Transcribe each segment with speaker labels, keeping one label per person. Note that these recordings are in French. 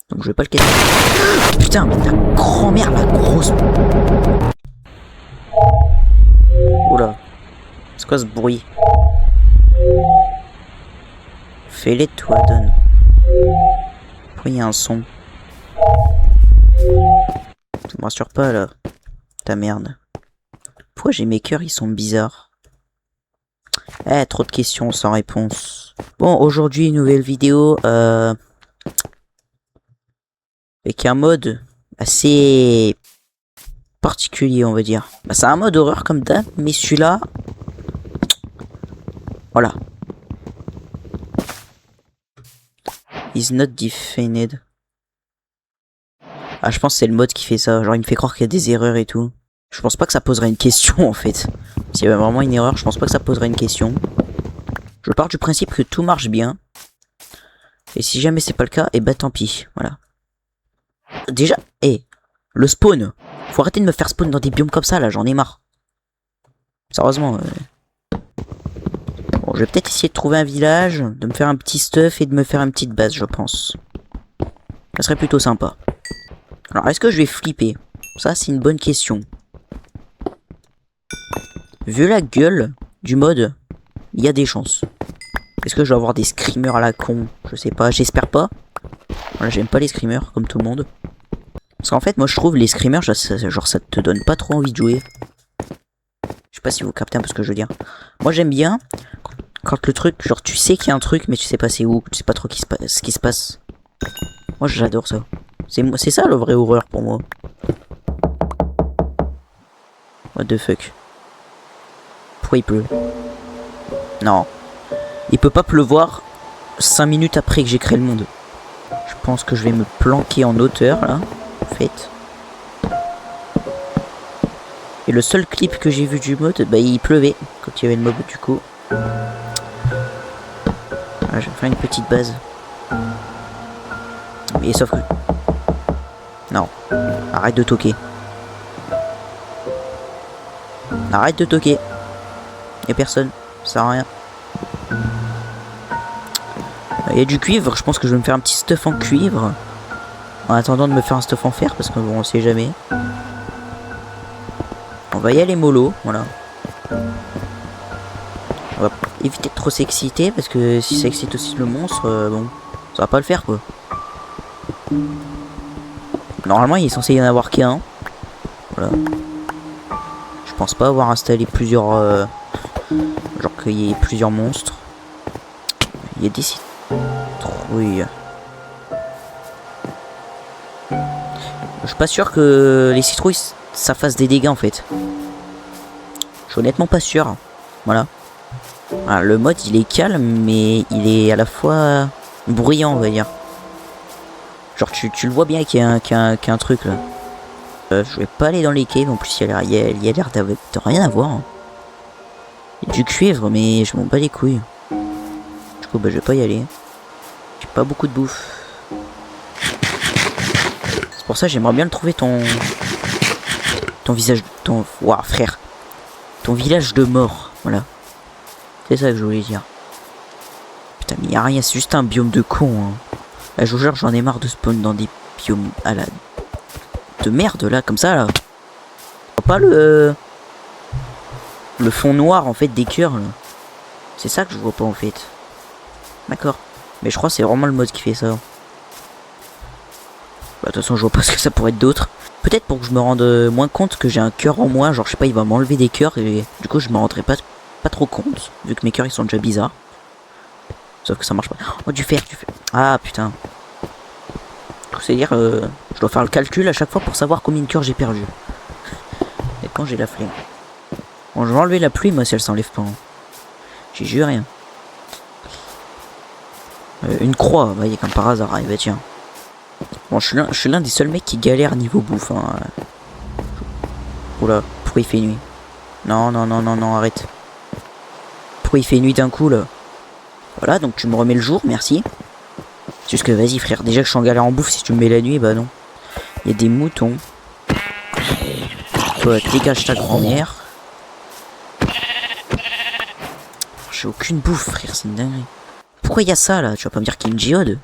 Speaker 1: Donc je vais pas le casser. Putain, mais ta grand-mère, la grosse... Oula. C'est quoi ce bruit? Fais-les toi, donne. Pourquoi il y a un son? Ça me rassure pas, là. Ta merde. Pourquoi j'ai mes cœurs, ils sont bizarres? Eh, trop de questions sans réponse. Bon, aujourd'hui, une nouvelle vidéo, avec un mode assez particulier, on va dire. Bah, c'est un mode horreur comme d'hab, mais celui-là... Voilà. Is not defined. Ah, je pense que c'est le mode qui fait ça. Genre, il me fait croire qu'il y a des erreurs et tout. Je pense pas que ça poserait une question, en fait. S'il y avait vraiment une erreur, je pense pas que ça poserait une question. Je pars du principe que tout marche bien. Et si jamais c'est pas le cas, et bah tant pis. Voilà. Déjà, le spawn. Faut arrêter de me faire spawn dans des biomes comme ça, là, j'en ai marre. Sérieusement. Bon, je vais peut-être essayer de trouver un village, de me faire un petit stuff et de me faire une petite base, je pense. Ça serait plutôt sympa. Alors, est-ce que je vais flipper? Ça, c'est une bonne question. Vu la gueule du mode, il y a des chances. Est-ce que je vais avoir des screamers à la con? Je sais pas, j'espère pas. Voilà, j'aime pas les screamers, comme tout le monde. Parce qu'en fait, moi, je trouve les screamers, genre, ça te donne pas trop envie de jouer. Je sais pas si vous captez un peu ce que je veux dire. Moi, j'aime bien quand le truc, genre, tu sais qu'il y a un truc, mais tu sais pas c'est où, tu sais pas trop ce qui se passe. Moi, j'adore ça. C'est ça, le vrai horreur pour moi. What the fuck? Pourquoi il pleut? Non. Il peut pas pleuvoir 5 minutes après que j'ai créé le monde. Je pense que je vais me planquer en hauteur, là. En fait. Et le seul clip que j'ai vu du mode, bah il pleuvait quand il y avait le mob du coup. Voilà, je vais faire une petite base. Mais sauf que... Non. Arrête de toquer. Arrête de toquer. Y'a personne. Ça sert à rien. Il y a du cuivre. Je pense que je vais me faire un petit stuff en cuivre. En attendant de me faire un stuff en fer. Parce que bon, on sait jamais. On va y aller mollo. Voilà. On va éviter de trop s'exciter. Parce que si ça excite aussi le monstre, bon, ça va pas le faire quoi. Normalement, il est censé y en avoir qu'un. Voilà. Je pense pas avoir installé plusieurs... genre qu'il y ait plusieurs monstres. Il y a des citrouilles. Je suis pas sûr que les citrouilles ça fasse des dégâts en fait. Je suis honnêtement pas sûr. Voilà. Alors, le mode il est calme mais il est à la fois bruyant on va dire. Genre tu le vois bien qu'il y a un truc là. Je vais pas aller dans les caves en plus il y a l'air de rien à voir. Hein. Il y a du cuivre mais je m'en bats les couilles. Du coup bah je vais pas y aller. J'ai pas beaucoup de bouffe. C'est pour ça j'aimerais bien le trouver ton visage, ouah frère. Ton village de mort, voilà. C'est ça que je voulais dire. Putain mais y'a rien, c'est juste un biome de con. Hein. Là je vous jure j'en ai marre de spawn dans des biomes à la... de merde là, comme ça là. Pas le fond noir en fait des cœurs là. C'est ça que je vois pas en fait. D'accord. Mais je crois que c'est vraiment le mode qui fait ça. Bah de toute façon je vois pas ce que ça pourrait être d'autre. Peut-être pour que je me rende moins compte que j'ai un cœur en moins. Genre je sais pas il va m'enlever des cœurs et du coup je me rendrai pas trop compte. Vu que mes cœurs ils sont déjà bizarres. Sauf que ça marche pas. Oh du fer. Ah putain. C'est-à-dire je dois faire le calcul à chaque fois pour savoir combien de cœurs j'ai perdu. Et quand j'ai la flemme. Bon je vais enlever la pluie moi si elle s'enlève pas. Hein. J'ai juré rien. Une croix, bah, comme par hasard, bah tiens. Bon, je suis l'un des seuls mecs qui galère niveau bouffe. Hein. Oula, pourquoi il fait nuit? Non, arrête. Pourquoi il fait nuit d'un coup là? Voilà, donc tu me remets le jour, merci. C'est juste que vas-y frère, déjà que je suis en galère en bouffe, si tu me mets la nuit, bah non. Il y a des moutons. Toi, dégage ta grand-mère. J'ai aucune bouffe frère, c'est une dinguerie. Pourquoi il y a ça là? Tu vas pas me dire qu'il y a une géode?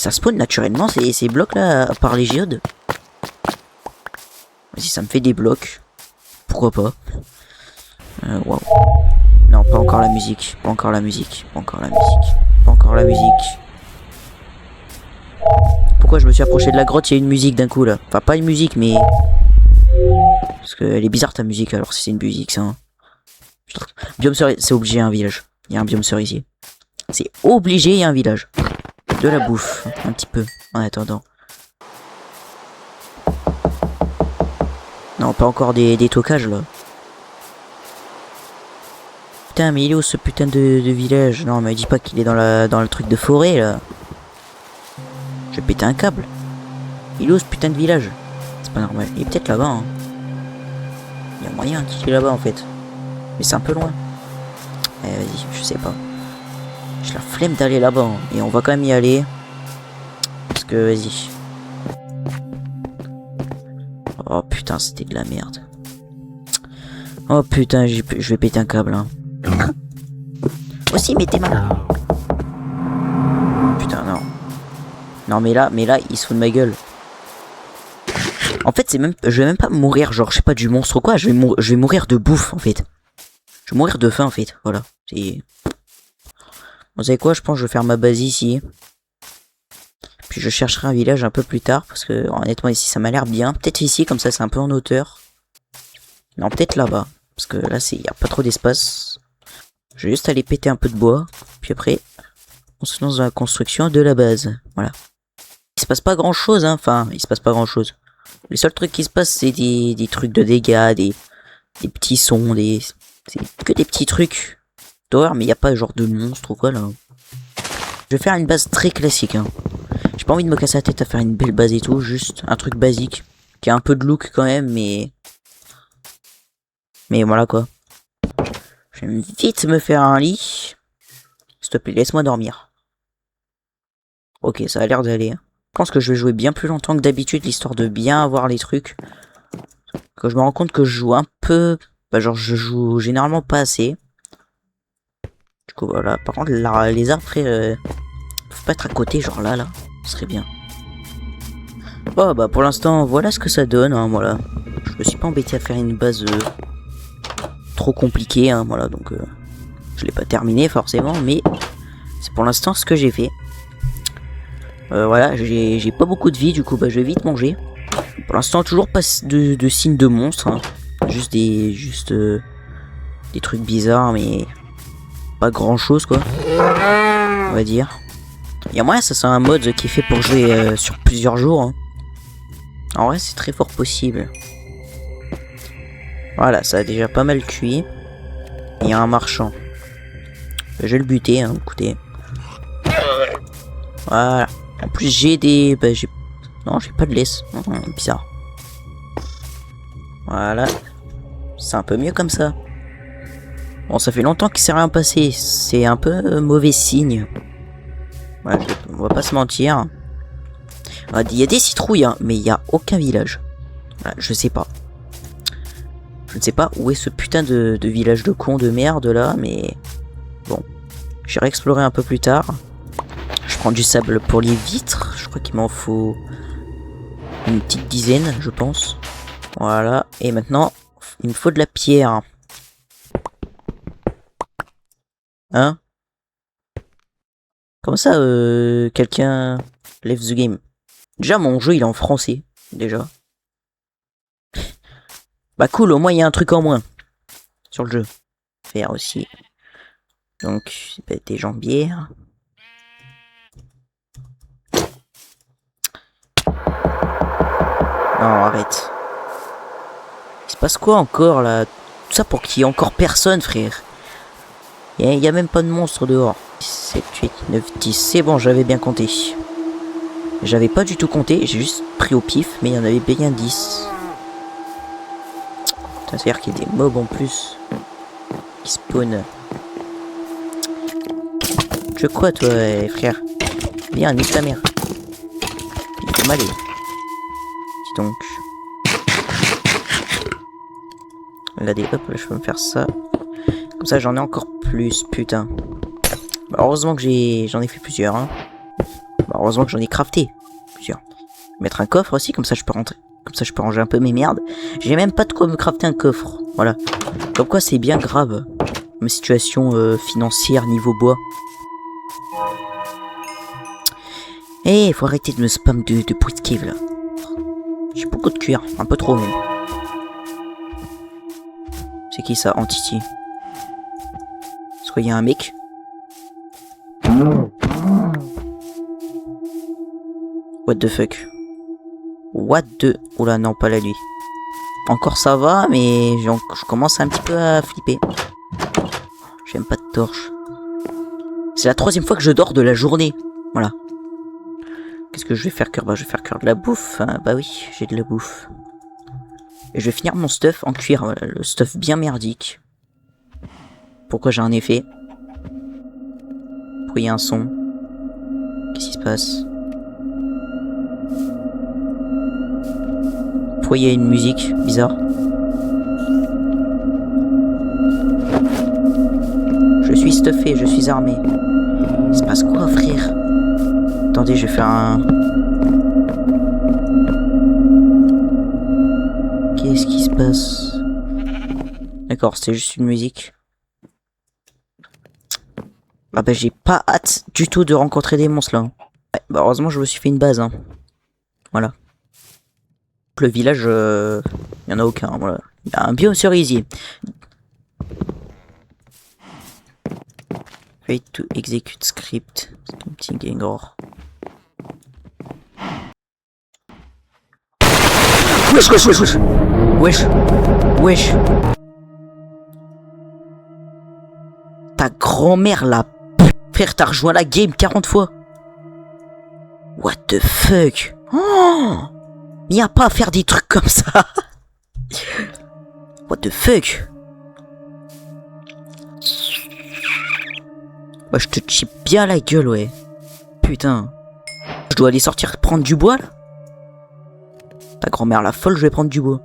Speaker 1: Ça spawn naturellement ces blocs là par les géodes. Vas-y, ça me fait des blocs. Pourquoi pas. Waouh. Non, pas encore la musique. Pas encore la musique. Pas encore la musique. Pas encore la musique. Pourquoi je me suis approché de la grotte? Il y a une musique d'un coup là. Enfin, pas une musique, mais... Parce qu'elle est bizarre ta musique, alors si c'est une musique, ça. Hein. Biome cerisier, c'est obligé, un village. Il y a un biome cerisier. C'est obligé, il y a un village. De la bouffe, un petit peu, en attendant. Non, pas encore des tocages, là. Putain, mais il est où ce putain de village? Non, mais dis pas qu'il est dans le truc de forêt, là. Je vais péter un câble. Il est où ce putain de village? C'est pas normal. Il est peut-être là-bas, hein. Il y a moyen qu'il est là-bas, en fait. Mais c'est un peu loin. Eh, vas-y, je sais pas. J'ai la flemme d'aller là-bas. Hein. Et on va quand même y aller. Parce que, vas-y. Oh putain, c'était de la merde. Oh putain, je vais péter un câble. Hein. Aussi, mais t'es malin. Putain, non. Non, mais là, il se fout de ma gueule. En fait, c'est même, je vais même pas mourir, genre, je sais pas, du monstre ou quoi. Je vais mourir de bouffe, en fait. Je vais mourir de faim, en fait. Voilà. C'est... Vous savez quoi, je pense que je vais faire ma base ici. Puis je chercherai un village un peu plus tard. Parce que honnêtement ici ça m'a l'air bien. Peut-être ici comme ça c'est un peu en hauteur. Non peut-être là-bas. Parce que là il n'y a pas trop d'espace. Je vais juste aller péter un peu de bois. Puis après on se lance dans la construction de la base. Voilà. Il se passe pas grand chose hein. Enfin il se passe pas grand chose. Les seuls trucs qui se passent c'est des trucs de dégâts. Des petits sons. C'est que des petits trucs d'horreur. Mais il n'y a pas genre de monstre ou quoi là. Je vais faire une base très classique hein. J'ai pas envie de me casser la tête à faire une belle base et tout, juste un truc basique, qui a un peu de look quand même, mais voilà quoi. Je vais vite me faire un lit. S'il te plaît, laisse-moi dormir. Ok, ça a l'air d'aller. Je pense que je vais jouer bien plus longtemps que d'habitude, l'histoire de bien avoir les trucs. Quand je me rends compte que je joue un peu... Bah genre, je joue généralement pas assez. Du coup, voilà. Par contre, les arbres, frère... faut pas être à côté, genre là. Ce serait bien. Oh bah pour l'instant voilà ce que ça donne hein, voilà. Je me suis pas embêté à faire une base trop compliquée hein, voilà donc je l'ai pas terminé forcément mais c'est pour l'instant ce que j'ai fait. Voilà j'ai pas beaucoup de vie du coup bah je vais vite manger. Pour l'instant toujours pas de signes de monstres hein. Juste des trucs bizarres mais pas grand chose quoi on va dire. Il y a moyen ça c'est un mode qui est fait pour jouer sur plusieurs jours hein. En vrai c'est très fort possible. Voilà ça a déjà pas mal cuit. Il y a un marchand. Je vais le buter hein, écoutez. Voilà. En plus j'ai des... Bah, non j'ai pas de laisse. Bizarre. Voilà. C'est un peu mieux comme ça. Bon ça fait longtemps qu'il s'est rien passé. C'est un peu mauvais signe. Ouais, on va pas se mentir. Il y a des citrouilles, hein, mais il n'y a aucun village. Voilà, je sais pas. Je ne sais pas où est ce putain de village de con de merde là, mais... Bon. J'irai explorer un peu plus tard. Je prends du sable pour les vitres. Je crois qu'il m'en faut... une petite dizaine, je pense. Voilà. Et maintenant, il me faut de la pierre. Hein? Comme ça, quelqu'un lève the game. Déjà, mon jeu, il est en français. Déjà. Bah cool, au moins, il y a un truc en moins. Sur le jeu. Faire aussi. Donc, des jambières. Non, arrête. Il se passe quoi encore, là? Tout ça pour qu'il y ait encore personne, frère. Il y a même pas de monstre dehors. 7, 8, 9, 10. C'est bon, j'avais bien compté. J'avais pas du tout compté, j'ai juste pris au pif, mais il y en avait bien 10. Ça veut dire qu'il y a des mobs en plus qui spawnent. Tu veux quoi, toi, frère? Viens, nique ta mère. Il fait mal. Dis donc. Regardez, hop, là, je peux me faire ça. Comme ça, j'en ai encore plus, putain. Bah, heureusement que j'en ai fait plusieurs, hein. Bah, heureusement que j'en ai crafté. Plusieurs. Mettre un coffre aussi, comme ça je peux rentrer. Comme ça je peux ranger un peu mes merdes. J'ai même pas de quoi me crafter un coffre. Voilà. Comme quoi c'est bien grave. Ma situation financière niveau bois. Eh, faut arrêter de me spam de bruit de cave là. J'ai beaucoup de cuir, un peu trop même. C'est qui ça, Entity? Est-ce qu'il y a un mec? What the fuck? What the... Oula non, pas la nuit. Encore ça va, mais je commence un petit peu à flipper. J'aime pas de torche. C'est la 3e fois que je dors de la journée. Voilà. Qu'est-ce que je vais faire cuire? Bah je vais faire cuire de la bouffe. Hein. Bah oui, j'ai de la bouffe. Et je vais finir mon stuff en cuir. Voilà, le stuff bien merdique. Pourquoi j'ai un effet? Pourquoi il y a un son? Qu'est-ce qui se passe? Pourquoi il y a une musique bizarre? Je suis stuffé, je suis armé. Il se passe quoi, frère? Attendez, je vais faire un... Qu'est-ce qui se passe? D'accord, c'était juste une musique. Ah bah j'ai pas hâte du tout de rencontrer des monstres là. Ouais, bah heureusement je me suis fait une base. Hein. Voilà. Le village, il y en a aucun. Voilà. Il y a un biome cerisier. Wait to execute script. Petit Gengor. Wesh, wesh, wesh, wesh. Wesh. Wesh. Ta grand-mère la... Frère, t'as rejoint la game 40 fois. What the fuck? Oh, y a pas à faire des trucs comme ça. What the fuck? Bah, je te chip bien la gueule, ouais. Putain. Je dois aller sortir prendre du bois, là? Ta grand-mère la folle, je vais prendre du bois.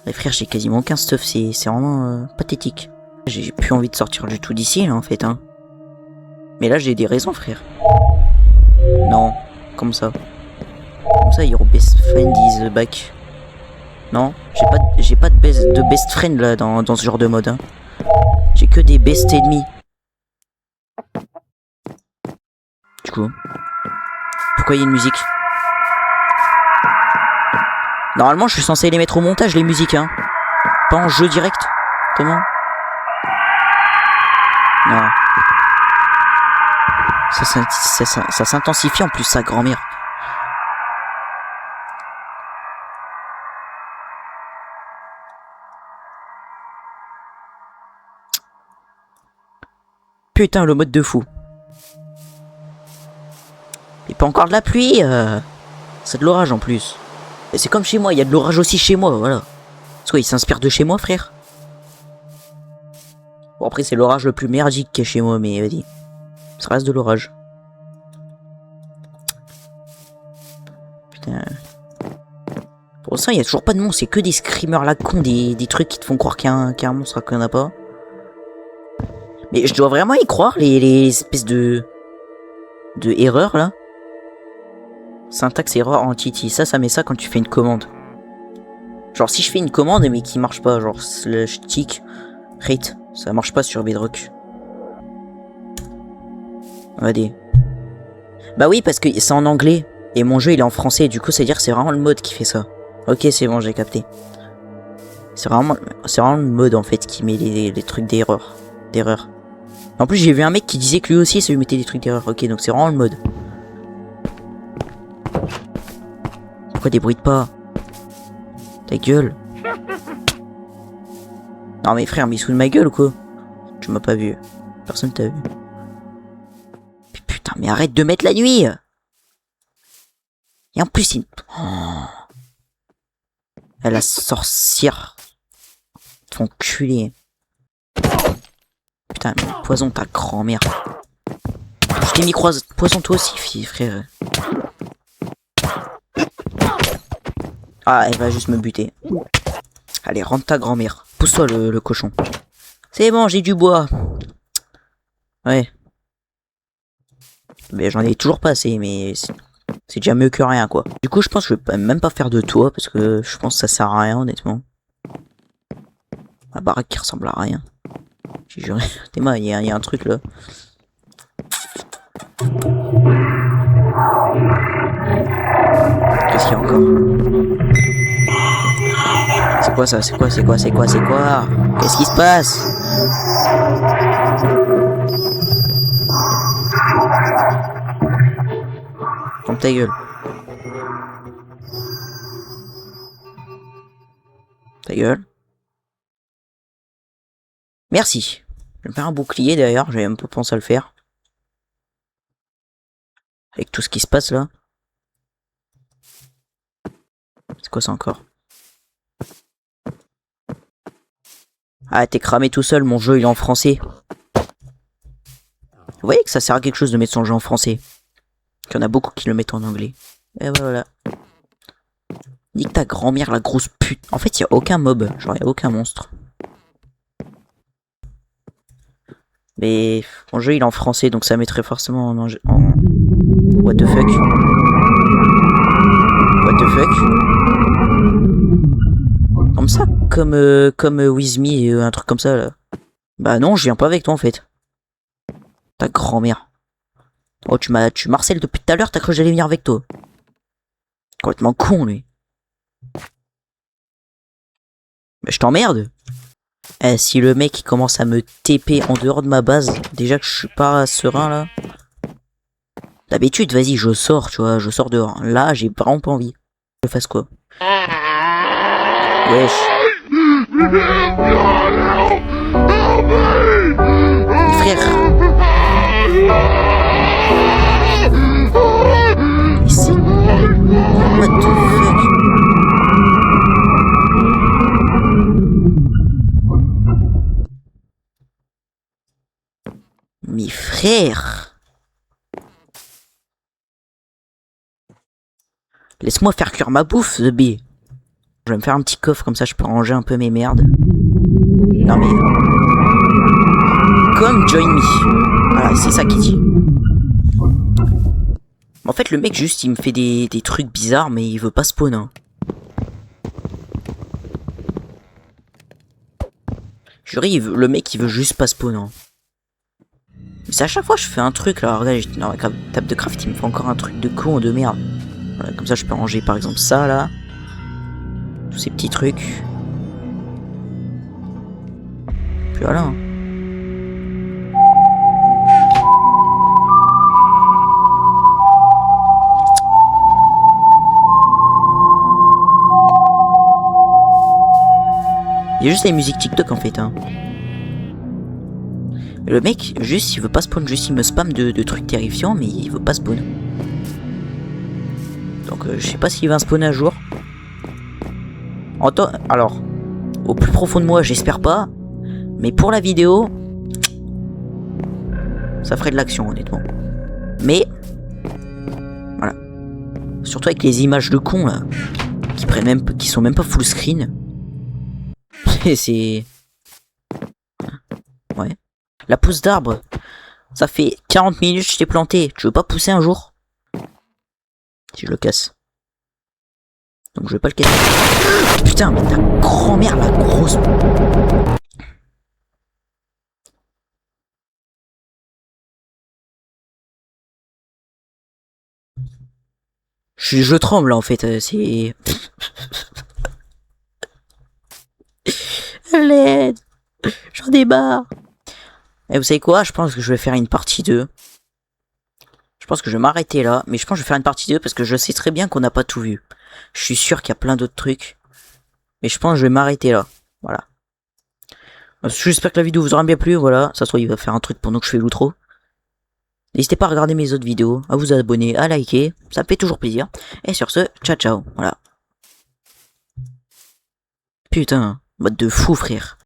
Speaker 1: Et frère, j'ai quasiment aucun stuff, c'est vraiment pathétique. J'ai plus envie de sortir du tout d'ici, là, en fait, hein. Mais là, j'ai des raisons, frère. Non, comme ça. Comme ça, your best friend is back. Non, j'ai pas de best friend, là, dans ce genre de mode, hein. J'ai que des best ennemis. Du coup, pourquoi il y a une musique? Normalement, je suis censé les mettre au montage, les musiques, hein. Pas en jeu direct. Comment? Non. Ça s'intensifie en plus, sa grand-mère. Putain, le mode de fou. Et pas encore de la pluie. C'est de l'orage en plus. Et c'est comme chez moi, il y a de l'orage aussi chez moi, voilà. Parce qu'il s'inspire de chez moi, frère. Bon, après, c'est l'orage le plus merdique qui est chez moi, mais vas-y. Ça reste de l'orage. Putain. Pour l'instant, il n'y a toujours pas de monstre, c'est que des screamers là con, des trucs qui te font croire qu'il y a un monstre alors qu'il n'y en a pas. Mais je dois vraiment y croire, les espèces de erreurs là. Syntaxe erreur entity, ça met ça quand tu fais une commande. Genre si je fais une commande mais qui marche pas, genre slash tick rate, ça marche pas sur Bedrock. Regardez. Bah oui parce que c'est en anglais et mon jeu il est en français, du coup c'est à dire que c'est vraiment le mode qui fait ça. Ok c'est bon j'ai capté. C'est vraiment le mode en fait qui met les trucs d'erreur. En plus j'ai vu un mec qui disait que lui aussi ça lui mettait des trucs d'erreur. Ok donc c'est vraiment le mode. Pourquoi débrouille pas? Ta gueule. Non mais frère, mais sous de ma gueule ou quoi? Tu m'as pas vu. Personne t'a vu. Putain, mais arrête de mettre la nuit. Et en plus, il... Oh. Elle a sorcière. Ils te font culer. Putain, mais poison ta grand-mère. Je t'ai mis poison toi aussi, fille, frère. Ah, elle va juste me buter. Allez, rentre ta grand-mère. Pousse-toi le cochon. C'est bon, j'ai du bois. Ouais. Mais j'en ai toujours pas assez, mais c'est déjà mieux que rien, quoi. Du coup, je pense que je vais même pas faire de toit, parce que je pense que ça sert à rien, honnêtement. La baraque qui ressemble à rien. J'ai juré. T'es mal, il y a un truc là. Qu'est-ce qu'il y a encore? C'est quoi ça? C'est quoi? Qu'est-ce qui se passe? Ferme ta gueule. Ta gueule. Merci. Je vais me faire un bouclier d'ailleurs, j'avais un peu pensé à le faire. Avec tout ce qui se passe là. C'est quoi ça encore? Ah, t'es cramé tout seul, mon jeu il est en français. Vous voyez que ça sert à quelque chose de mettre son jeu en français. Il y en a beaucoup qui le mettent en anglais. Et voilà. Nique ta grand-mère, la grosse pute. En fait, il n'y a aucun mob, genre il n'y a aucun monstre. Mais mon jeu il est en français, donc ça mettrait forcément en... What the fuck? What the fuck? Comme ça, comme With Me, un truc comme ça là. Bah non, je viens pas avec toi en fait. Ta grand-mère. Oh, tu marcelles depuis tout à l'heure, t'as cru que j'allais venir avec toi. Complètement con lui. Mais je t'emmerde. Eh, si le mec il commence à me TP en dehors de ma base, déjà que je suis pas serein là. D'habitude, vas-y, je sors, tu vois, je sors dehors. Là, j'ai vraiment pas envie. Je fasse quoi? Wesh. Frère. Ici. What the fuck? Mes frères. Laisse-moi faire cuire ma bouffe, The B. Je vais me faire un petit coffre, comme ça je peux ranger un peu mes merdes. Non mais... Comme Join Me. Voilà, c'est ça qu'il dit. En fait, le mec, juste, il me fait des trucs bizarres, mais il veut pas spawn. Hein. Juré, le mec, il veut juste pas spawn. Hein. Mais c'est à chaque fois que je fais un truc, là. Regardez, dans la table de craft, il me fait encore un truc de con, de merde. Voilà, comme ça, je peux ranger, par exemple, ça, là. Tous ces petits trucs. Puis voilà. Hein. Il y a juste les musiques TikTok en fait. Hein. Le mec, juste, il veut pas spawn. Juste, il me spam de trucs terrifiants, mais il veut pas spawn. Donc, je sais pas s'il va spawn un jour. Alors, au plus profond de moi, j'espère pas. Mais pour la vidéo, ça ferait de l'action, honnêtement. Mais, voilà. Surtout avec les images de cons, là. Qui sont même pas full screen. C'est... Ouais. La pousse d'arbre. Ça fait 40 minutes que je t'ai planté. Tu veux pas pousser un jour? Si je le casse. Donc je vais pas le casser. Putain, mais ta grand-mère, la grosse... Je tremble, là, en fait. C'est... L'aide. J'en ai marre. Et vous savez quoi? Je pense que je vais faire une partie 2. Je pense que je vais m'arrêter là. Mais je pense que je vais faire une partie 2 parce que je sais très bien qu'on n'a pas tout vu. Je suis sûr qu'il y a plein d'autres trucs. Mais je pense que je vais m'arrêter là. Voilà. J'espère que la vidéo vous aura bien plu. Voilà. Ça se trouve, il va faire un truc pendant que je fais l'outro. N'hésitez pas à regarder mes autres vidéos, à vous abonner, à liker. Ça me fait toujours plaisir. Et sur ce, ciao ciao. Voilà. Putain, mode de fou, frère.